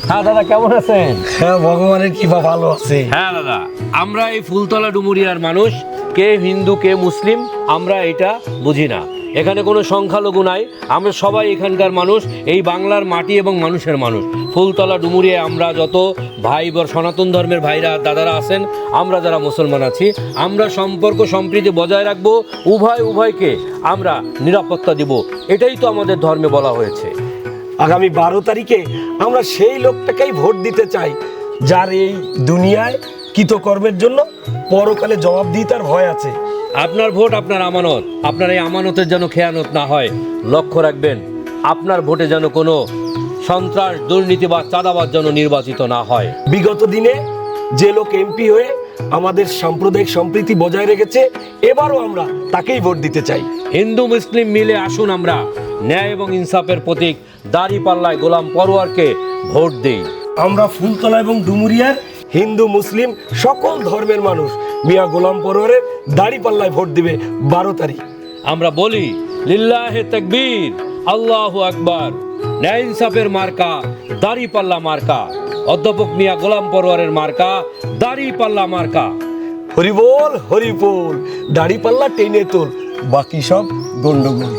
হ্যাঁ দাদা, কেমন আছেন? হ্যাঁ, ভগবানের কৃপা ভালো আছে। হ্যাঁ দাদা, আমরা এই ফুলতলা ডুমুরিয়ার মানুষ, কে হিন্দু কে মুসলিম আমরা এটা বুঝি না। এখানে কোনো সংখ্যালঘু নাই, আমরা সবাই এখানকার মানুষ, এই বাংলার মাটি এবং মানুষের মানুষ। ফুলতলা ডুমুরিয়ায় আমরা যত ভাই সনাতন ধর্মের ভাইরা দাদারা আছেন, আমরা যারা মুসলমান আছি, আমরা সম্পর্ক সম্প্রীতি বজায় রাখবো, উভয়কে আমরা নিরাপত্তা দিব, এটাই তো আমাদের ধর্মে বলা হয়েছে। আগামী 12 তারিখে আমরা সেই লোকটাকেই ভোট দিতে চাই যার এই দুনিয়ায় কৃতকর্মের জন্য পরকালে জবাবদিহিতার ভয় আছে। আপনার ভোট আপনার আমানত, আপনার এই আমানতের যেন খেয়ানত না হয়, লক্ষ্য রাখবেন আপনার ভোটে যেন কোনো সন্ত্রাস, দুর্নীতি বা চাঁদাবাজ যেন নির্বাচিত না হয়। বিগত দিনে যে লোক এমপি হয়ে আমাদের সাম্প্রদায়িক সম্প্রীতি বজায় রেখেছে, এবারও আমরা তাকেই ভোট দিতে চাই। হিন্দু মুসলিম মিলে আসুন আমরা ন্যায় এবং ইনসাফের প্রতীক দাঁড়িপাল্লায় গোলাম পরোয়ারকে ভোট দেই। আমরা ফুলতলা এবং ডুমুরিয়ার হিন্দু মুসলিম সকল ধর্মের মানুষ মিয়া গোলাম পরোয়ারের দাড়িপাল্লায় ভোট দিবে 12 তারিখ। আমরা বলি লিল্লাহে তাকবীর, আল্লাহু আকবার। ন্যায় ইনসাফের মার্কা দাঁড়িপাল্লা মার্কা, অধ্যাপক মিয়া গোলাম পরোয়ারের মার্কা দাঁড়িপাল্লা মার্কা। হরিবোল হরিবোল, দাড়িপাল্লা টেনে তোল, বাকি সব গন্ডগোল।